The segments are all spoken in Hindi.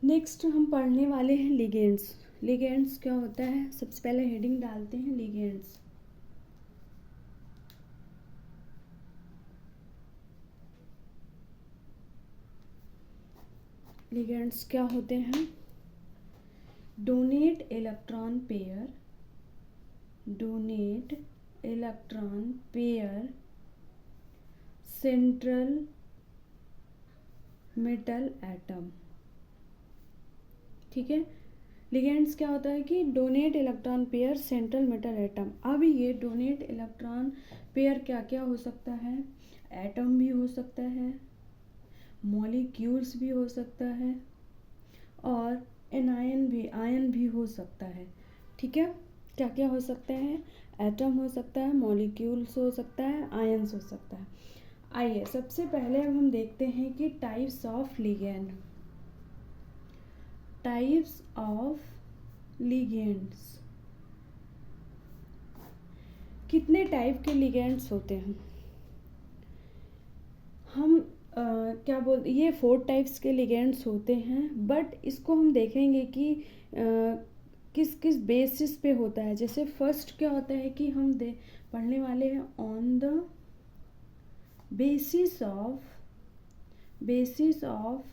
नेक्स्ट हम पढ़ने वाले हैं लिगेंड्स। लिगेंड्स क्या होता है, सबसे पहले हेडिंग डालते हैं लिगेंड्स। लिगेंड्स क्या होते हैं? Donate electron pair, donate electron pair central metal atom. ठीक है, लिगेंड्स क्या होता है कि donate electron pair central metal atom. अब ये डोनेट इलेक्ट्रॉन पेयर क्या क्या हो सकता है? एटम भी हो सकता है, मॉलिक्यूल्स भी हो सकता है, और आयन भी हो सकता है। ठीक है, क्या क्या हो सकते हैं? एटम हो सकता है, मॉलिक्यूल्स हो सकता है, आयन्स हो सकता है। आइए सबसे पहले अब हम देखते हैं कि types of ligand. Types of ligands, कितने टाइप के लिगेंड्स होते हैं? हम क्या बोलते, ये 4 टाइप्स के लिगेंड्स होते हैं, बट इसको हम देखेंगे कि किस किस बेसिस पे होता है। जैसे फर्स्ट क्या होता है कि हम पढ़ने वाले हैं on the basis of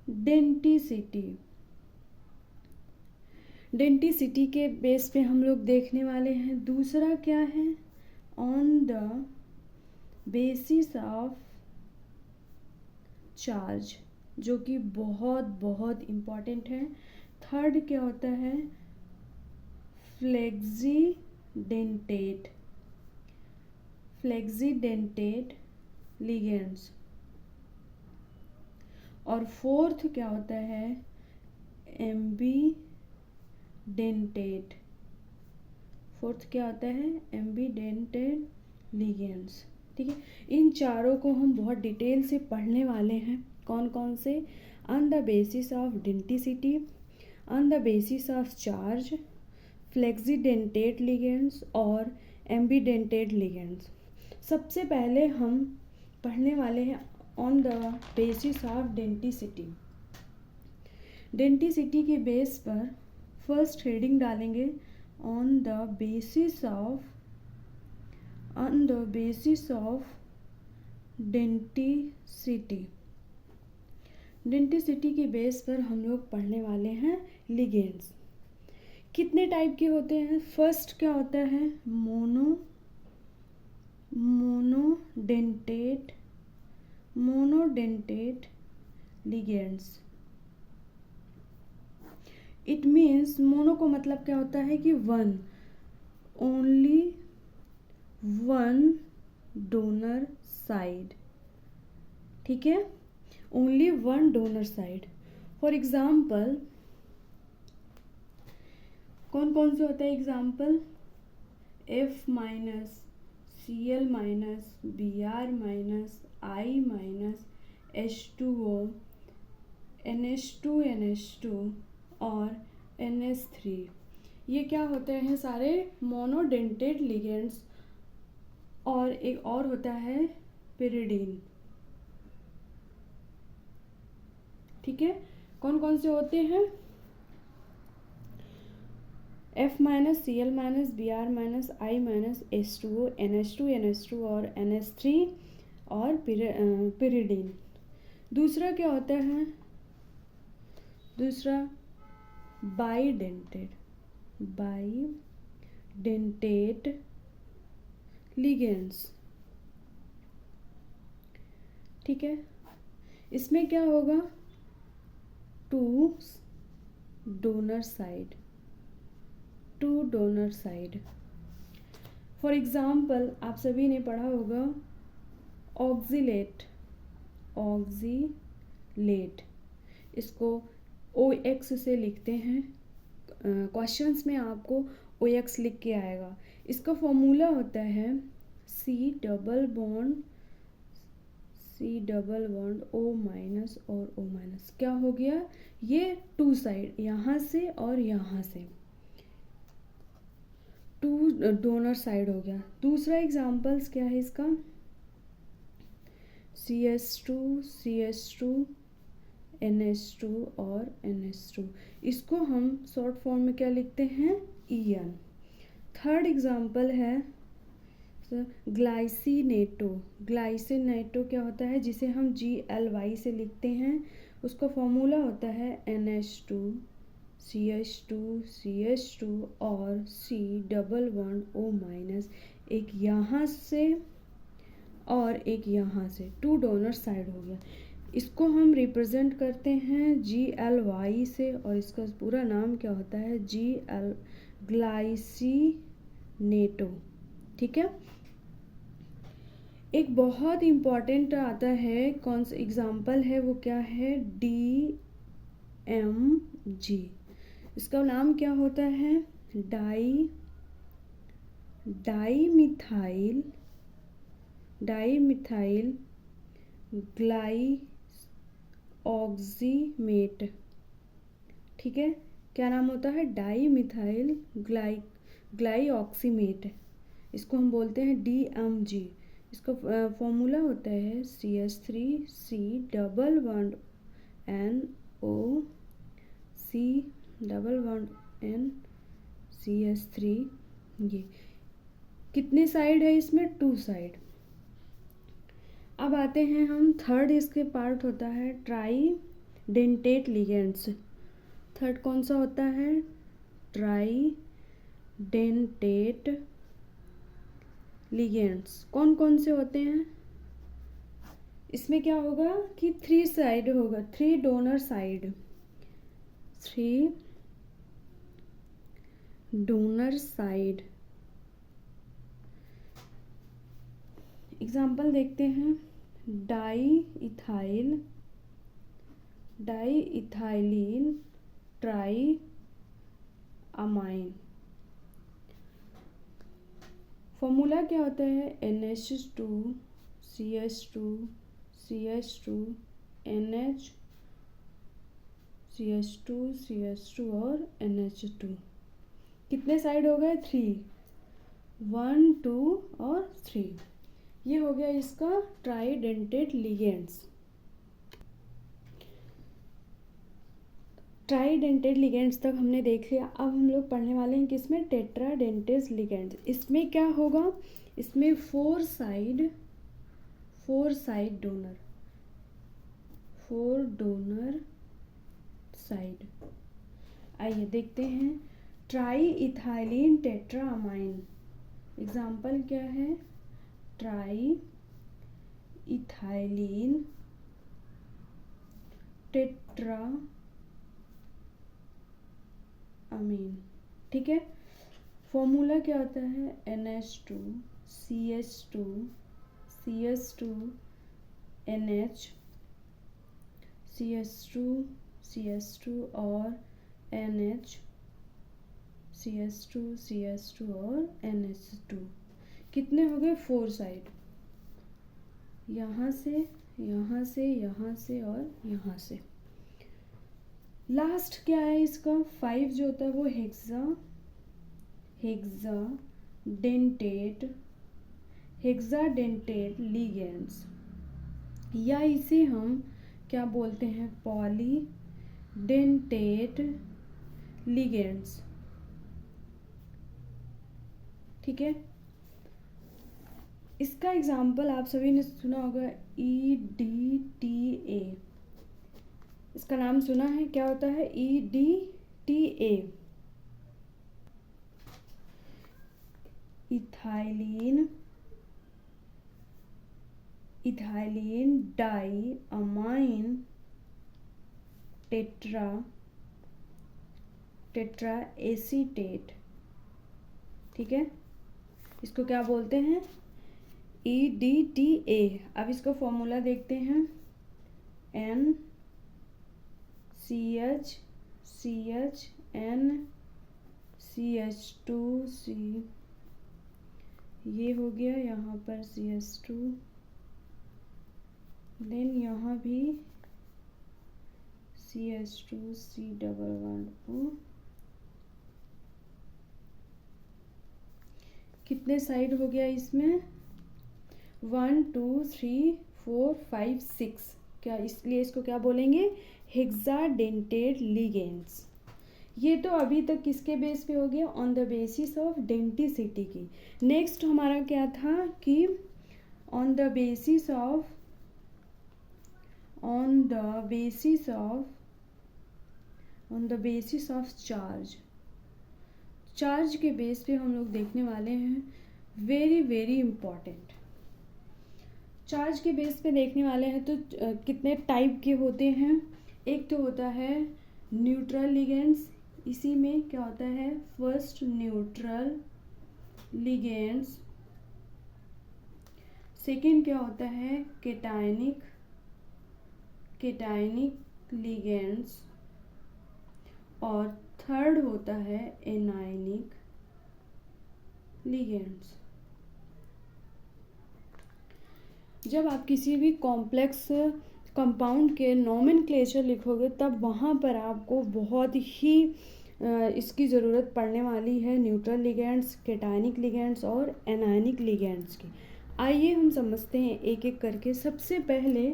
denticity. Denticity के बेस पे हम लोग देखने वाले हैं। दूसरा क्या है? On the basis of charge, जो कि बहुत बहुत इम्पॉर्टेंट है। थर्ड क्या होता है? फ्लेक्सीडेंटेट लिगेंड्स। और फोर्थ क्या होता है? एम्बीडेंटेट। फोर्थ क्या होता है? Ambidentate ligands. ठीक है, इन चारों को हम बहुत डिटेल से पढ़ने वाले हैं। कौन कौन से? On the basis of denticity, on the basis of charge, flexidentate ligands और एम्बीडेंटेट लिगेंड्स। सबसे पहले हम पढ़ने वाले हैं on the basis of denticity. Denticity के बेस पर फर्स्ट हेडिंग डालेंगे on the basis of denticity. Denticity के बेस पर हम लोग पढ़ने वाले हैं लिगेंड्स। कितने टाइप के होते हैं? फर्स्ट क्या होता है? Monodentate ligands. It means mono को मतलब क्या होता है कि one, only one donor side. ठीक है, only one donor side. For example, कौन कौन से होता है example? F minus, Cl minus, Br minus, I minus, H2O, NH2 और NH3। ये क्या होते हैं? सारे मोनोडेंटेट लिगेंड्स। और एक और होता है पिरिडीन। ठीक है, कौन कौन से होते हैं? F minus, Cl minus, Br minus, I minus, H2O, NH2 और NH3 और पिरिडीन। दूसरा क्या होता है? दूसरा बाइडेंटेट लिगेंड्स। ठीक है, इसमें क्या होगा? Two donor side. For example, आप सभी ने पढ़ा होगा ऑक्सीलेट। इसको OX से लिखते हैं। क्वेश्चंस में आपको OX लिख के आएगा। इसका फॉर्मूला होता है C double bond O minus और O माइनस। क्या हो गया? ये टू साइड, यहाँ से और यहाँ से, टू डोनर साइड हो गया। दूसरा एग्जाम्पल्स क्या है इसका? CH2 NH2 और NH2। इसको हम शॉर्ट फॉर्म में क्या लिखते हैं, EN। थर्ड एग्जाम्पल है ग्लाइसिनेटो। ग्लाइसिनेटो क्या होता है, जिसे हम GLY से लिखते हैं, उसका फॉर्मूला होता है NH2 CH2 CH2 और C डबल बॉन्ड O-, एक यहाँ से और एक यहाँ से, 2 डोनर साइड हो गया। इसको हम रिप्रेजेंट करते हैं GLY से, और इसका पूरा नाम क्या होता है, ग्लाइसिनेटो। ठीक है। एक बहुत इम्पॉर्टेंट आता है, कौन सा एग्जाम्पल है वो, क्या है, DMG। इसका नाम क्या होता है, डाईमिथाइल ग्लाइऑक्सीमेट। ठीक है, क्या नाम होता है, डाईमिथाइल ग्लाइऑक्सीमेट। इसको हम बोलते हैं DMG। इसका फॉर्मूला होता है CH3 C double bond NO C double bond N CH3। ये कितने साइड है इसमें, 2 साइड। अब आते हैं हम थर्ड, इसके पार्ट होता है ट्राईडेंटेट लिगेंड्स। थर्ड कौन सा होता है, ट्राईडेंटेट लिगेंड्स। कौन कौन से होते हैं, इसमें क्या होगा कि 3 साइड होगा, 3 donor side, 3 donor side. Example देखते हैं, डाईइथाइलीन ट्राईअमाइन। फॉर्मूला क्या होता है, NH2 CH2 CH2 NH CH2 CH2 और NH2। कितने साइड हो गए, 3, 1 2 और 3। ये हो गया इसका ट्राईडेंटेट लिगेंड्स। ट्राईडेंटेट लिगेंड्स तक हमने देख लिया। अब हम लोग पढ़ने वाले हैं किसमें, टेट्राडेंटेट लिगेंड्स। इसमें क्या होगा, इसमें 4 साइड डोनर, 4 डोनर साइड। आइए देखते हैं, ट्राईइथाइलीन टेट्राअमाइन। एग्जाम्पल क्या है, ट्राईइथाइलीन टेट्राअमीन। ठीक है। फॉर्मूला क्या होता है, NH2 CH2 CH2 NH CH2 और NH CH2 और NH2। कितने हो गए, 4 साइड, यहाँ से यहाँ से यहाँ से और यहाँ से। लास्ट क्या है इसका, 5 जो होता है वो हेक्साडेंटेट लिगेंड्स, या इसे हम क्या बोलते हैं, पॉलीडेंटेट लिगेंड्स। ठीक है। इसका एग्जाम्पल आप सभी ने सुना होगा, EDTA। इसका नाम सुना है, क्या होता है, EDTA, इथाइलीन डाईअमाइन टेट्रा एसीटेट। ठीक है, इसको क्या बोलते हैं, EDTA। अब इसका फॉर्मूला देखते हैं, NCH2C, ये हो गया, यहाँ पर CH2, देन यहाँ भी CH2 C double bond O। कितने साइड हो गया इसमें, 1 2 3 4 5 6। क्या, इसलिए इसको क्या बोलेंगे, हेक्साडेंटेट लिगेंड्स। ये तो अभी तक किसके बेस पे हो गया, on the basis of denticity की। नेक्स्ट हमारा क्या था कि on the basis of charge. Charge के बेस पे हम लोग देखने वाले हैं, वेरी वेरी इंपॉर्टेंट। चार्ज के बेस पे देखने वाले हैं तो कितने टाइप के होते हैं। एक तो होता है न्यूट्रल लिगेंड्स, इसी में क्या होता है, फर्स्ट न्यूट्रल लिगेंड्स। सेकेंड क्या होता है, केटायनिक लिगेंड्स। और थर्ड होता है एनायनिक लिगेंड्स। जब आप किसी भी कॉम्प्लेक्स कंपाउंड के नोमेनक्लेचर लिखोगे तब वहाँ पर आपको बहुत ही इसकी ज़रूरत पड़ने वाली है, न्यूट्रल लिगेंड्स, केटायनिक लिगेंड्स और एनायनिक लिगेंड्स की। आइए हम समझते हैं एक एक करके। सबसे पहले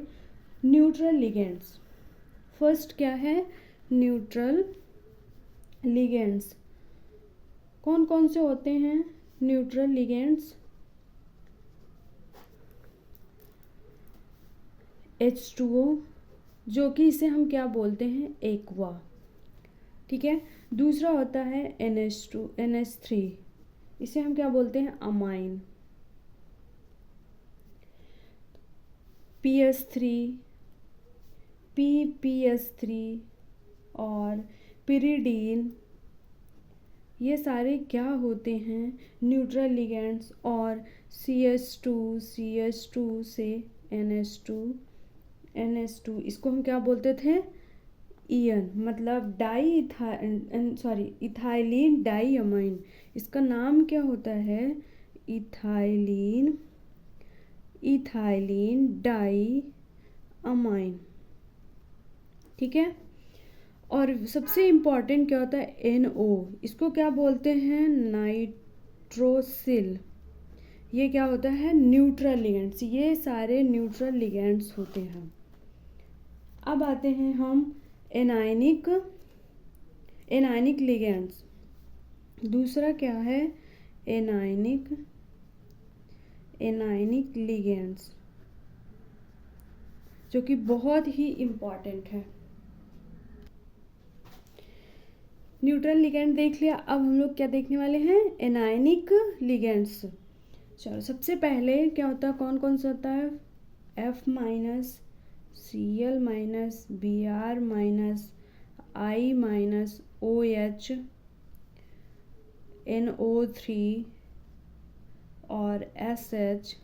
न्यूट्रल लिगेंड्स। फर्स्ट क्या है, न्यूट्रल लिगेंड्स। कौन कौन से होते हैं न्यूट्रल लिगेंड्स, H2O, जो कि इसे हम क्या बोलते हैं, एक्वा, ठीक है। दूसरा होता है NH3, इसे हम क्या बोलते हैं, अमाइन। PS3, PPS3 और पिरिडीन, ये सारे क्या होते हैं, न्यूट्रल लिगेंड्स। और CH2 से NH2, इसको हम क्या बोलते थे, ईएन, मतलब इथाइलिन डाईअमाइन। इसका नाम क्या होता है, इथाइलिन डाईअमाइन, ठीक है। और सबसे इम्पॉर्टेंट क्या होता है, NO, इसको क्या बोलते हैं, नाइट्रोसिल। ये क्या होता है, न्यूट्रल लिगेंड्स। ये सारे न्यूट्रल लिगेंड्स होते हैं। अब आते हैं हम एनायनिक लिगेंड्स। दूसरा क्या है, एनायनिक लिगेंड्स, जो कि बहुत ही इम्पॉर्टेंट है। न्यूट्रल लिगेंड देख लिया, अब हम लोग क्या देखने वाले हैं, एनायनिक लिगेंड्स। चलो, सबसे पहले क्या होता है, कौन कौन सा होता है, F-, Cl-, Br-, I-, OH, NO3 और SH।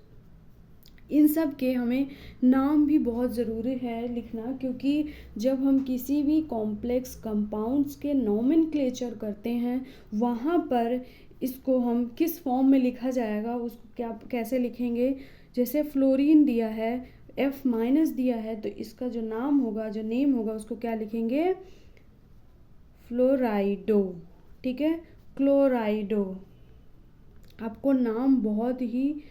इन सब के हमें नाम भी बहुत ज़रूरी है लिखना, क्योंकि जब हम किसी भी कॉम्प्लेक्स कंपाउंड्स के नोमेनक्लेचर करते हैं वहाँ पर इसको हम किस फॉर्म में लिखा जाएगा, उसको कैसे लिखेंगे। जैसे फ्लोरीन दिया है, F- दिया है, तो इसका जो नाम होगा, जो नेम होगा, उसको क्या लिखेंगे, फ्लोराइडो, ठीक है, क्लोराइडो। आपको नाम बहुत ही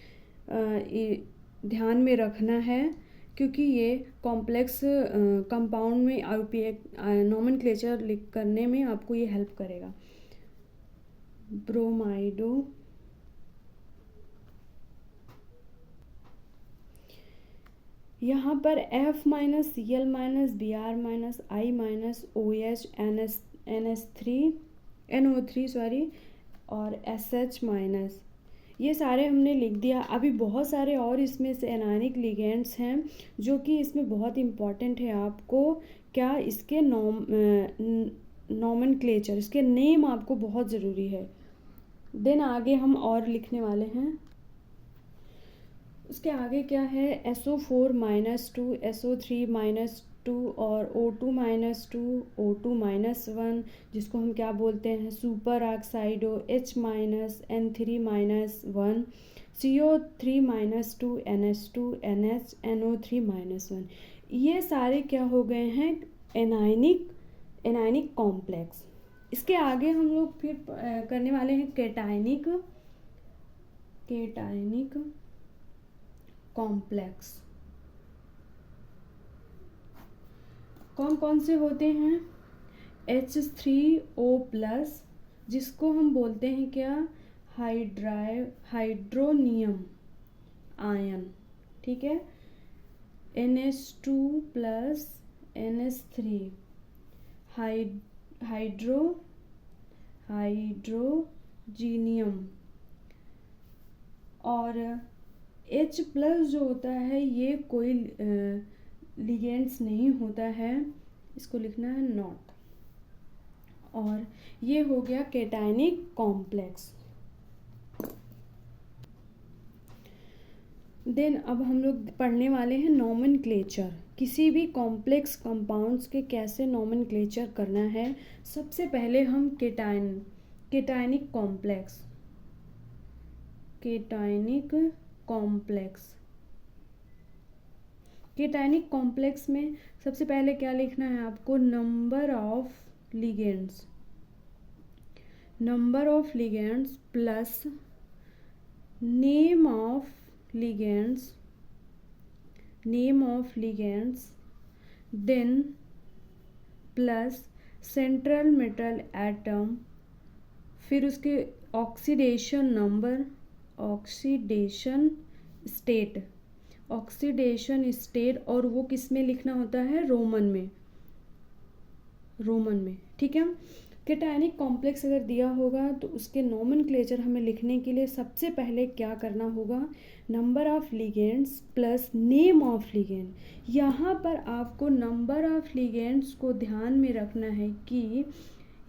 ध्यान में रखना है, क्योंकि ये कॉम्प्लेक्स कंपाउंड में नोमेनक्लेचर लिख करने में आपको ये हेल्प करेगा। ब्रोमाइडो, यहाँ पर F-, Cl-, Br-, I-, OH, NO3 और SH-, ये सारे हमने लिख दिया। अभी बहुत सारे और इसमें से एनायनिक लिगेंड्स हैं जो कि इसमें बहुत इम्पॉर्टेंट है। आपको क्या, इसके नोमेनक्लेचर, इसके नेम आपको बहुत ज़रूरी है। देन आगे हम और लिखने वाले हैं। उसके आगे क्या है, SO4 - 2, SO3 - 2 और O2 - 2, O2 - 1, जिसको हम क्या बोलते हैं, super ऑक्साइडो, H- N3 - 1, CO3 - 2, NH2, NH, NO3 - 1। ये सारे क्या हो गए हैं, एनायनिक कॉम्प्लेक्स। इसके आगे हम लोग फिर करने वाले हैं केटायनिक कॉम्प्लेक्स। कौन कौन से होते हैं? H3O+, जिसको हम बोलते हैं क्या? हाइड्रोनियम आयन, ठीक है। NH2+ NH3 हाइड्रोजीनियम। और H+ जो होता है ये कोई लिगेंड्स नहीं होता है, इसको लिखना है नॉट। और ये हो गया कैटायनिक कॉम्प्लेक्स। देन अब हम लोग पढ़ने वाले हैं नोमेनक्लेचर। किसी भी कॉम्प्लेक्स कंपाउंड्स के कैसे नोमेनक्लेचर करना है। सबसे पहले हम कैटायनिक कॉम्प्लेक्स में सबसे पहले क्या लिखना है आपको? Number of ligands plus name of ligands then plus central metal atom, फिर उसके ऑक्सीडेशन स्टेट, और वो किस में लिखना होता है? रोमन में, ठीक है। कैटायनिक कॉम्प्लेक्स अगर दिया होगा तो उसके नोमेनक्लेचर हमें लिखने के लिए सबसे पहले क्या करना होगा? Number of ligands plus name of ligand. यहाँ पर आपको नंबर ऑफ लिगेंड्स को ध्यान में रखना है कि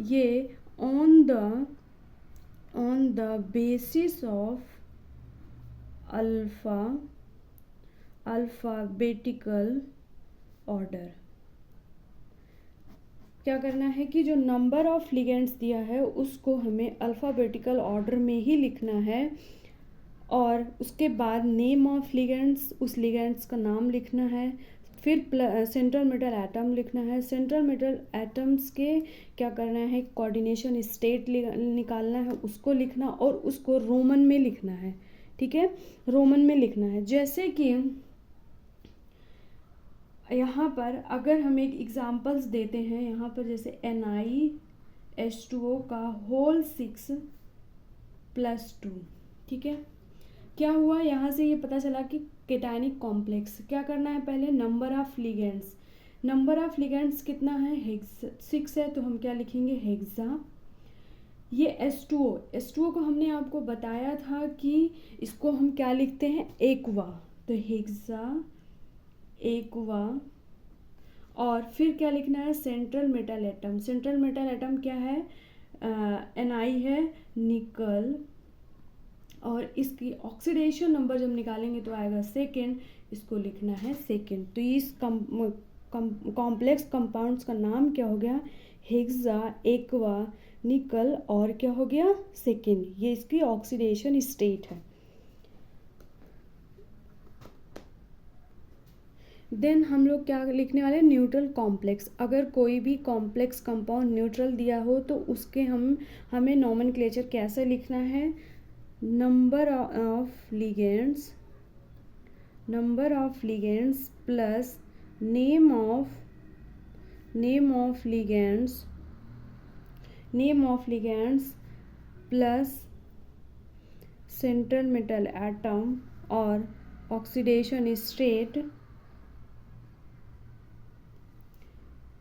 ये on the basis of alphabetical order. क्या करना है कि जो नंबर ऑफ लिगेंड्स दिया है उसको हमें अल्फ़ाबेटिकल ऑर्डर में ही लिखना है, और उसके बाद नेम ऑफ लिगेंड्स, उस लिगेंड्स का नाम लिखना है, फिर सेंट्रल मेटल एटम लिखना है। सेंट्रल मेटल एटम्स के क्या करना है? कोऑर्डिनेशन स्टेट निकालना है, उसको लिखना, और उसको रोमन में लिखना है, ठीक है। रोमन में लिखना है। जैसे कि यहाँ पर अगर हम एक एग्जांपल्स देते हैं, यहाँ पर जैसे NiH2O का होल 6+2, ठीक है। क्या हुआ? यहाँ से ये पता चला कि कैटायनिक कॉम्प्लेक्स क्या करना है? पहले नंबर ऑफ लिगेंड्स कितना है? 6 है, तो हम क्या लिखेंगे? हेक्सा। ये H2O को हमने आपको बताया था कि इसको हम क्या लिखते हैं? एक्वा, तो हेक्सा एक्वा। और फिर क्या लिखना है? सेंट्रल मेटल एटम क्या है? Ni है, निकल, और इसकी ऑक्सीडेशन नंबर जब निकालेंगे तो आएगा सेकेंड, इसको लिखना है सेकेंड। तो इस कॉम्प्लेक्स कंपाउंड्स का नाम क्या हो गया? हेक्सा एक्वा निकल, और क्या हो गया? सेकेंड। ये इसकी ऑक्सीडेशन स्टेट है। देन हम लोग क्या लिखने वाले? Neutral complex. अगर कोई भी कॉम्प्लेक्स कंपाउंड न्यूट्रल दिया हो तो उसके हमें नोमेनक्लेचर कैसे लिखना है? Number of ligands plus name of ligands plus central metal atom और ऑक्सीडेशन स्टेट,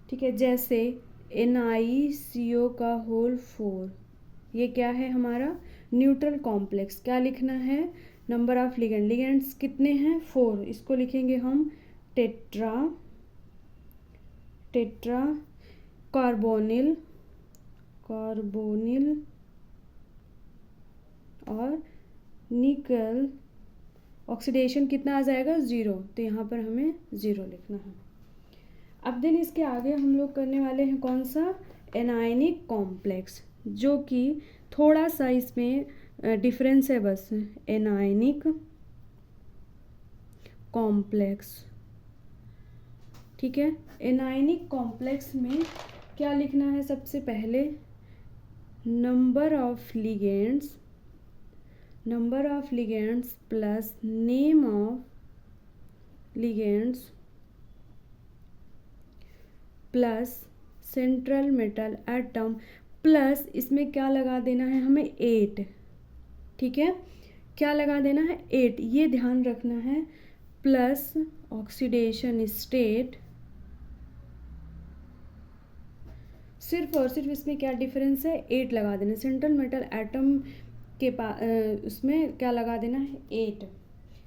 ठीक है। जैसे NiCO का होल 4, ये क्या है हमारा? Neutral complex. क्या लिखना है? नंबर ऑफ लिगेंड्स कितने हैं? 4, इसको लिखेंगे हम टेट्रा कार्बोनिल और निकल। ऑक्सीडेशन कितना आ जाएगा? 0, तो यहाँ पर हमें 0 लिखना है। अब दिन इसके आगे हम लोग करने वाले हैं कौन सा? एनायनिक कॉम्प्लेक्स, जो कि थोड़ा सा इसमें डिफरेंस है बस। एनायनिक कॉम्प्लेक्स, ठीक है। एनायनिक कॉम्प्लेक्स में क्या लिखना है? सबसे पहले number of ligands plus name of ligands plus central metal atom plus इसमें क्या लगा देना है हमें 8, ठीक है, क्या लगा देना है 8, ये ध्यान रखना है, प्लस ऑक्सीडेशन स्टेट, सिर्फ और सिर्फ इसमें क्या डिफरेंस है 8 लगा देना, सेंट्रल मेटल एटम के पास उसमें क्या लगा देना है 8,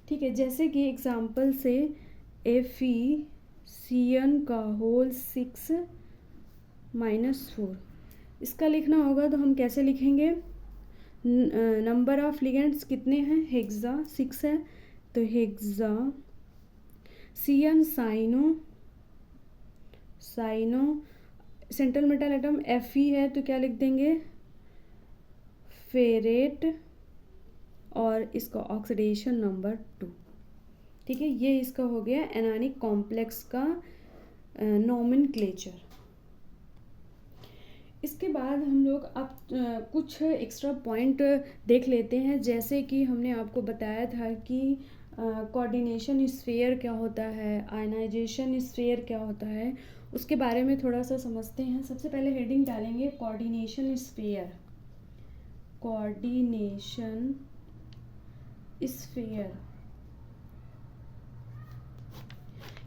ठीक है। जैसे कि एग्जांपल से FeCN का होल 6-4 इसका लिखना होगा तो हम कैसे लिखेंगे, नंबर ऑफ लिगेंड्स कितने हैं, हेक्सा 6 है, तो hexa CN cyano central metal atom Fe है तो क्या लिख देंगे फेरेट और इसका ऑक्सीडेशन नंबर 2, ठीक है। ये इसका हो गया एनायनिक कॉम्प्लेक्स का नोमेनक्लेचर। इसके बाद हम लोग अब कुछ एक्स्ट्रा पॉइंट देख लेते हैं, जैसे कि हमने आपको बताया था कि कोऑर्डिनेशन स्फीयर क्या होता है, आयनाइजेशन स्फीयर क्या होता है, उसके बारे में थोड़ा सा समझते हैं। सबसे पहले हेडिंग डालेंगे कोऑर्डिनेशन स्फीयर, कोऑर्डिनेशन स्फीयर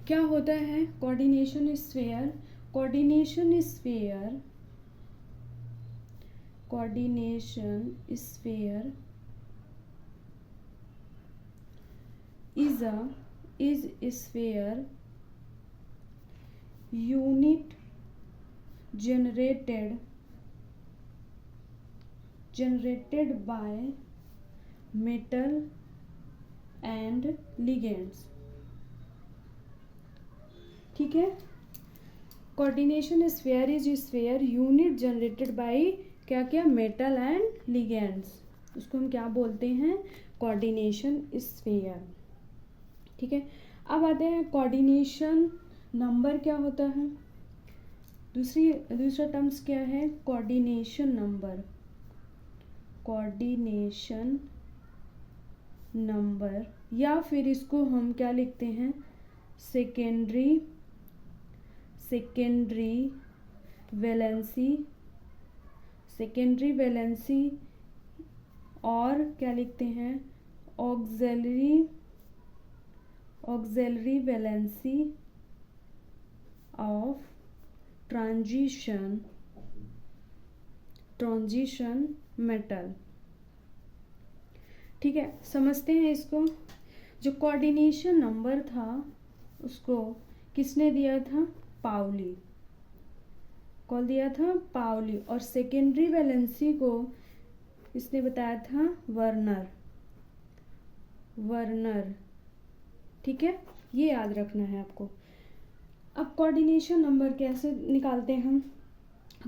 क्या होता है, coordination sphere, coordination sphere is a sphere unit generated by metal and ligands, ठीक है। Coordination sphere is sphere unit generated by क्या क्या मेटल एंड लिगेंड्स, उसको हम क्या बोलते हैं कोऑर्डिनेशन स्फीयर, ठीक है। अब आते हैं कोऑर्डिनेशन नंबर क्या होता है, दूसरा टर्म्स क्या है कोऑर्डिनेशन नंबर, कोऑर्डिनेशन नंबर या फिर इसको हम क्या लिखते हैं सेकेंडरी वैलेंसी और क्या लिखते हैं auxiliary valency of transition metal, ठीक है। समझते हैं इसको। जो कोऑर्डिनेशन नंबर था उसको किसने दिया था, पाउली, कौन दिया था पाउली, और सेकेंडरी वैलेंसी को इसने बताया था वर्नर, ठीक है, ये याद रखना है आपको। अब कोऑर्डिनेशन नंबर कैसे निकालते हैं हम,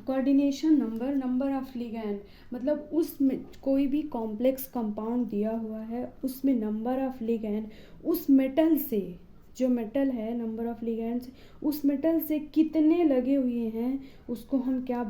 कोऑर्डिनेशन नंबर ऑफ लिगैंड, मतलब उसमें कोई भी कॉम्प्लेक्स कंपाउंड दिया हुआ है उसमें नंबर ऑफ लिगैंड उस मेटल से, जो मेटल है नंबर ऑफ लिगैंड्स उस मेटल से कितने लगे हुए हैं उसको हम क्या